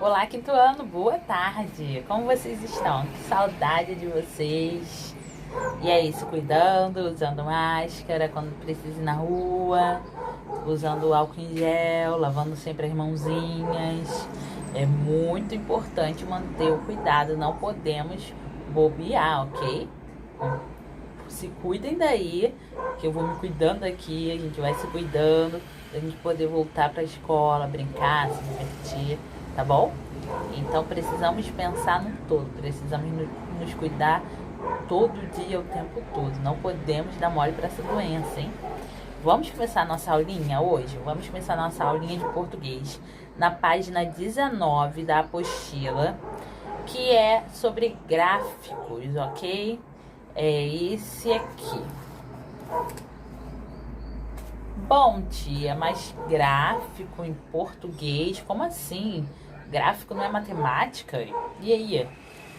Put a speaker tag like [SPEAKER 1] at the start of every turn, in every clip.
[SPEAKER 1] Olá, quinto ano, boa tarde. Como vocês estão? Que saudade de vocês. E aí, se cuidando, usando máscara quando precisa ir na rua, usando álcool em gel, lavando sempre as mãozinhas. É muito importante manter o cuidado, não podemos bobear, ok? Se cuidem daí, que eu vou me cuidando aqui, a gente vai se cuidando, pra gente poder voltar pra escola, brincar, se divertir, tá bom? Então precisamos pensar no todo, precisamos nos cuidar todo dia, o tempo todo. Não podemos dar mole para essa doença, hein? Vamos começar a nossa aulinha hoje? Vamos começar a nossa aulinha de português na página 19 da apostila, que é sobre gráficos, ok? É esse aqui. Bom, tia, mas gráfico em português? Como assim? Gráfico não é matemática? E aí?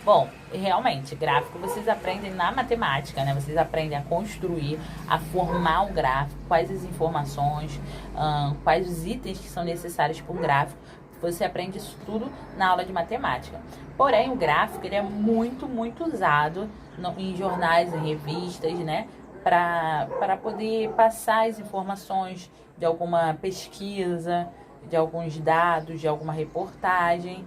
[SPEAKER 1] Bom, realmente, gráfico vocês aprendem na matemática, né? Vocês aprendem a construir, a formar um gráfico, quais as informações, quais os itens que são necessários para um gráfico. Você aprende isso tudo na aula de matemática. Porém, o gráfico ele é muito usado em jornais, em revistas, né? Para poder passar as informações de alguma pesquisa, de alguns dados, de alguma reportagem.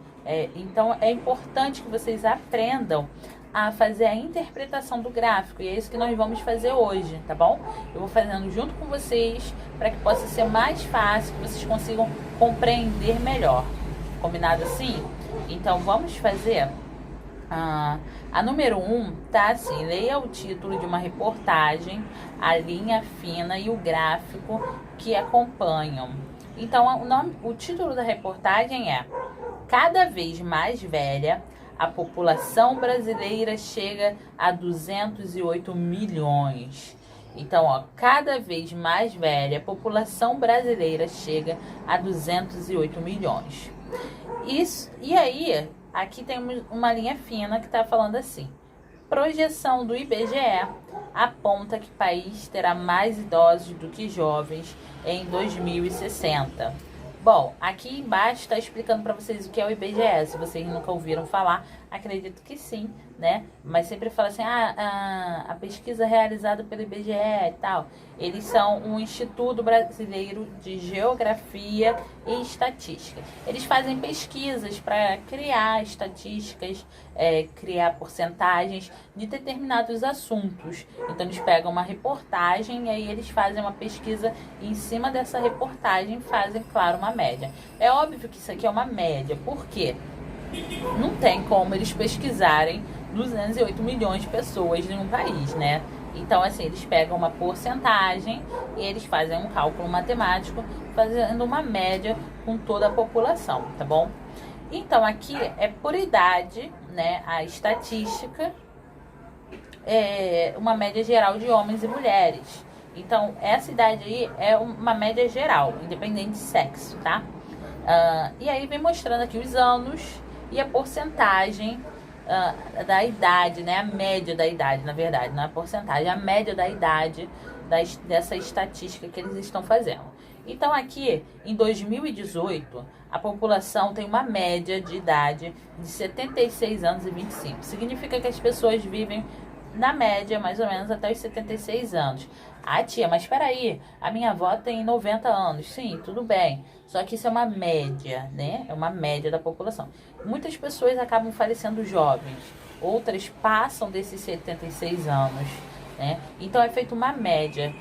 [SPEAKER 1] Então, é importante que vocês aprendam a fazer a interpretação do gráfico. E é isso que nós vamos fazer hoje, tá bom? Eu vou fazendo junto com vocês para que possa ser mais fácil, que vocês consigam compreender melhor. Combinado assim? Então, vamos fazer... a número 1 tá assim: leia o título de uma reportagem, a linha fina e o gráfico que acompanham. Então, o título da reportagem é: cada vez mais velha, a população brasileira chega a 208 milhões. Então, ó, cada vez mais velha, a população brasileira chega a 208 milhões. E aí, aqui temos uma linha fina que está falando assim: projeção do IBGE aponta que o país terá mais idosos do que jovens em 2060. Bom, aqui embaixo está explicando para vocês o que é o IBGE. Se vocês nunca ouviram falar, acredito que sim, né? Mas sempre fala assim, a pesquisa realizada pelo IBGE e tal. Eles são um Instituto Brasileiro de Geografia e Estatística. Eles fazem pesquisas para criar estatísticas, criar porcentagens de determinados assuntos. Então, eles pegam uma reportagem e aí eles fazem uma pesquisa e em cima dessa reportagem fazem, claro, uma média. É óbvio que isso aqui é uma média. Por quê? Não tem como eles pesquisarem 208 milhões de pessoas em um país, né? Então, assim, eles pegam uma porcentagem e eles fazem um cálculo matemático, fazendo uma média com toda a população, tá bom? Então, aqui é por idade, né? A estatística é uma média geral de homens e mulheres. Então, essa idade aí é uma média geral, independente de sexo, tá? E aí vem mostrando aqui os anos e a porcentagem da idade, né? A média da idade, na verdade, não é a porcentagem, a média da idade dessa estatística que eles estão fazendo. Então, aqui, em 2018, a população tem uma média de idade de 76 anos e 25. Significa que as pessoas vivem, na média, mais ou menos, até os 76 anos. Ah, tia, mas espera aí, a minha avó tem 90 anos. Sim, tudo bem. Só que isso é uma média, né? É uma média da população. Muitas pessoas acabam falecendo jovens. Outras passam desses 76 anos, né? Então, é feita uma média.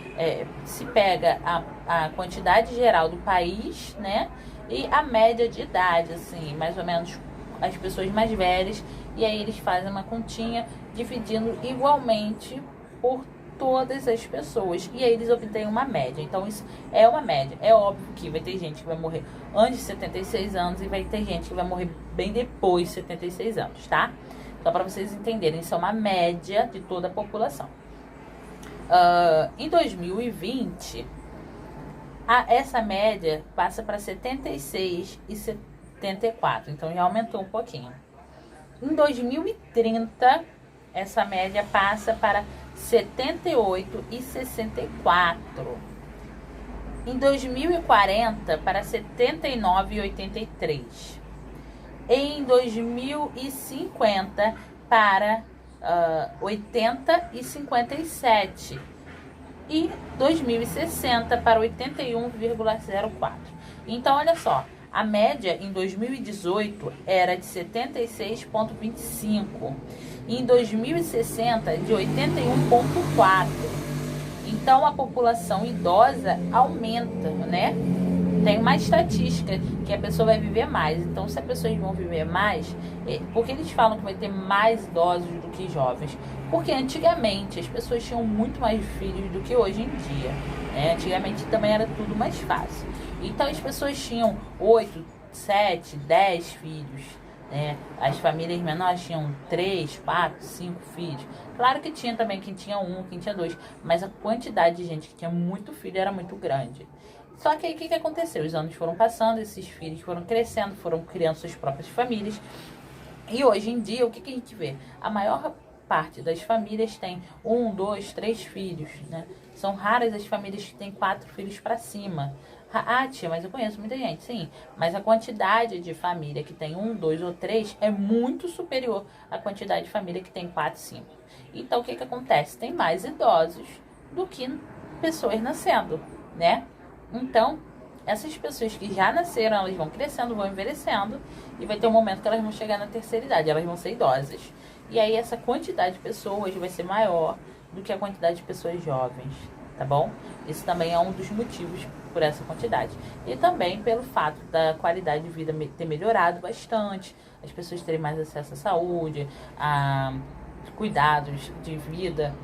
[SPEAKER 1] Se pega a quantidade geral do país, né? E a média de idade, assim, mais ou menos as pessoas mais velhas. E aí, eles fazem uma continha dividindo igualmente por todas as pessoas. E aí eles obtêm uma média. Então isso é uma média. É óbvio que vai ter gente que vai morrer antes de 76 anos e vai ter gente que vai morrer bem depois de 76 anos, tá? Só para vocês entenderem, isso é uma média de toda a população. Em 2020, essa média passa para 76 e 74. Então já aumentou um pouquinho. Em 2030, essa média passa para 78 e 64. Em 2040, para 79 e 83. em 2050 para 80 e 57 e 2060 para 81,04. Então, olha só, a média em 2018 era de 76,25 e em 2060 de 81,4. Então, a população idosa aumenta, né? Tem uma estatística que a pessoa vai viver mais. Então, se as pessoas vão viver mais, porque eles falam que vai ter mais idosos do que jovens? Porque antigamente as pessoas tinham muito mais filhos do que hoje em dia, né? Antigamente também era tudo mais fácil. Então, as pessoas tinham 8, 7, 10 filhos, né? As famílias menores tinham 3, 4, 5 filhos. Claro que tinha também quem tinha 1, quem tinha 2, mas a quantidade de gente que tinha muito filho era muito grande. Só que aí o que aconteceu? Os anos foram passando, esses filhos foram crescendo, foram criando suas próprias famílias. E hoje em dia, o que a gente vê? A maior parte das famílias tem 1, 2, 3 filhos, né? São raras as famílias que têm 4 filhos para cima. Ah, tia, mas eu conheço muita gente, sim. Mas a quantidade de família que tem 1, 2 ou 3 é muito superior à quantidade de família que tem 4, 5. Então, o que acontece? Tem mais idosos do que pessoas nascendo, né? Então, essas pessoas que já nasceram, elas vão crescendo, vão envelhecendo, e vai ter um momento que elas vão chegar na terceira idade, elas vão ser idosas. E aí essa quantidade de pessoas vai ser maior do que a quantidade de pessoas jovens, tá bom? Isso também é um dos motivos por essa quantidade. E também pelo fato da qualidade de vida ter melhorado bastante, as pessoas terem mais acesso à saúde, a cuidados de vida,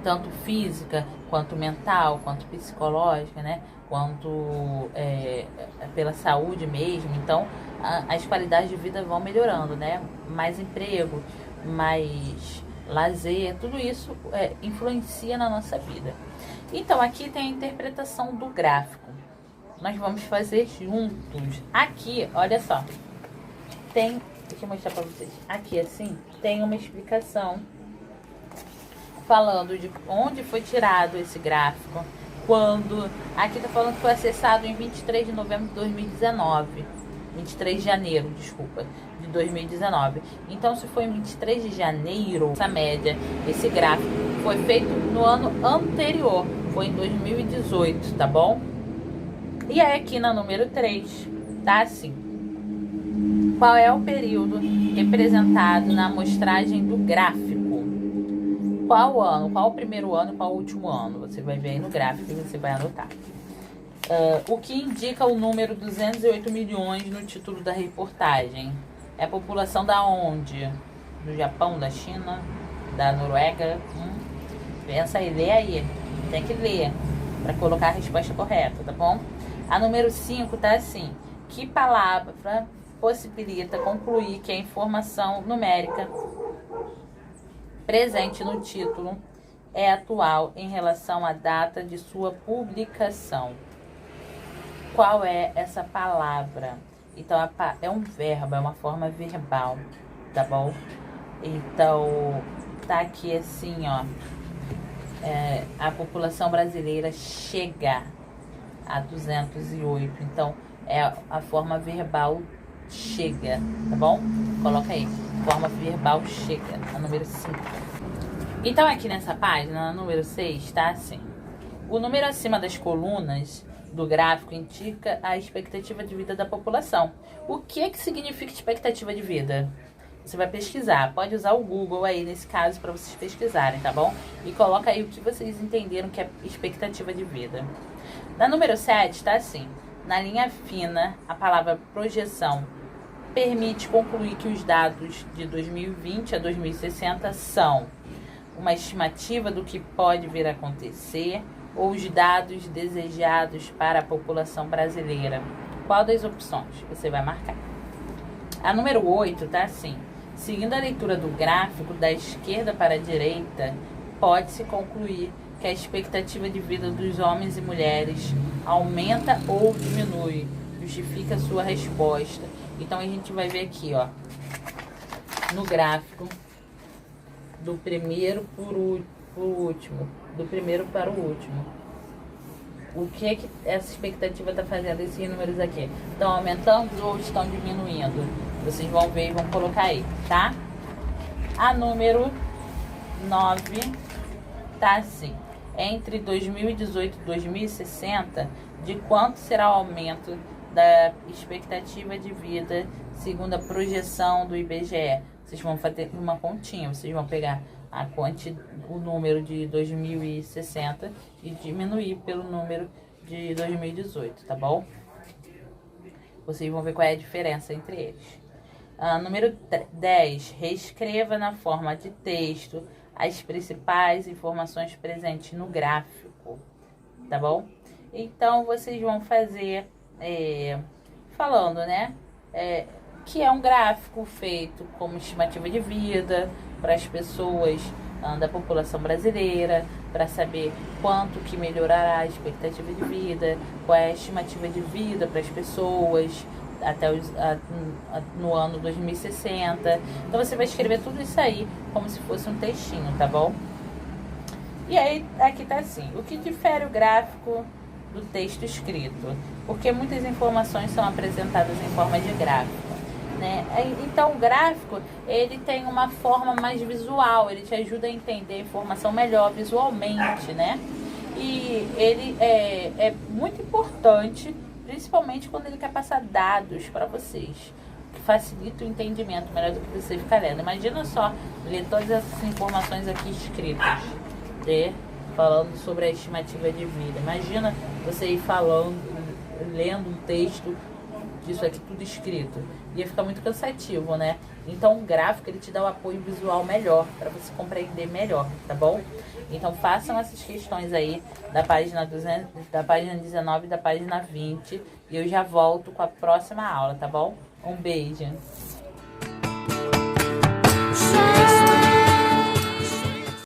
[SPEAKER 1] tanto física, quanto mental, quanto psicológica, né? Quanto pela saúde mesmo. Então, as qualidades de vida vão melhorando, né? Mais emprego, mais lazer, tudo isso influencia na nossa vida. Então, aqui tem a interpretação do gráfico. Nós vamos fazer juntos. Aqui, olha só, tem... Deixa eu mostrar pra vocês. Aqui, assim, tem uma explicação falando de onde foi tirado esse gráfico, quando... Aqui tá falando que foi acessado em 23 de novembro de 2019. 23 de janeiro, desculpa, de 2019. Então, se foi em 23 de janeiro, essa média, esse gráfico foi feito no ano anterior, foi em 2018, tá bom? E aí, aqui na número 3, tá assim. Qual é o período representado na amostragem do gráfico? Qual ano? Qual o primeiro ano e qual o último ano? Você vai ver aí no gráfico e você vai anotar. O que indica o número 208 milhões no título da reportagem? É a população da onde? Do Japão, da China, da Noruega? Pensa aí, lê aí. Tem que ler para colocar a resposta correta, tá bom? A número 5 tá assim. Que palavra possibilita concluir que a informação numérica presente no título é atual em relação à data de sua publicação? Qual é essa palavra? Então, é um verbo, é uma forma verbal, tá bom? Então, tá aqui assim, ó. A população brasileira chega a 208. Então, é a forma verbal chega, tá bom? Coloca aí, forma verbal chega, a número 5. Então, aqui nessa página, na número 6, tá assim. O número acima das colunas do gráfico indica a expectativa de vida da população. O que significa expectativa de vida? Você vai pesquisar, pode usar o Google aí nesse caso para vocês pesquisarem, tá bom? E coloca aí o que vocês entenderam que é expectativa de vida. Na número 7 tá assim. Na linha fina, a palavra projeção permite concluir que os dados de 2020 a 2060 são uma estimativa do que pode vir a acontecer ou os dados desejados para a população brasileira. Qual das opções você vai marcar? A número 8 tá assim. Seguindo a leitura do gráfico da esquerda para a direita, pode-se concluir que a expectativa de vida dos homens e mulheres aumenta ou diminui. Justifica a sua resposta. Então, a gente vai ver aqui, ó, no gráfico, do primeiro pro último, do primeiro para o último. O que essa expectativa está fazendo, esses números aqui? Estão aumentando ou estão diminuindo? Vocês vão ver e vão colocar aí, tá? A número 9 tá assim. Entre 2018 e 2060, de quanto será o aumento da expectativa de vida segundo a projeção do IBGE? Vocês vão fazer uma continha, vocês vão pegar o número de 2060 e diminuir pelo número de 2018, tá bom? Vocês vão ver qual é a diferença entre eles. Número 10. Reescreva na forma de texto as principais informações presentes no gráfico, tá bom? Então, vocês vão fazer falando, né? Que é um gráfico feito como estimativa de vida para as pessoas da população brasileira, para saber quanto que melhorará a expectativa de vida, qual é a estimativa de vida para as pessoas até no ano 2060. Então você vai escrever tudo isso aí como se fosse um textinho, tá bom? E aí aqui tá assim: o que difere o gráfico do texto escrito? Porque muitas informações são apresentadas em forma de gráfico, né? Então o gráfico, ele tem uma forma mais visual, ele te ajuda a entender a informação melhor visualmente, né? E ele é muito importante, principalmente quando ele quer passar dados para vocês, que facilita o entendimento melhor do que você ficar lendo. Imagina só ler todas essas informações aqui escritas, né? Falando sobre a estimativa de vida. Imagina você ir falando, lendo um texto disso aqui tudo escrito. Ia ficar muito cansativo, né? Então o gráfico, ele te dá o apoio visual melhor, para você compreender melhor, tá bom? Então façam essas questões aí da página 19 e da página 20 e eu já volto com a próxima aula, tá bom? Um beijo!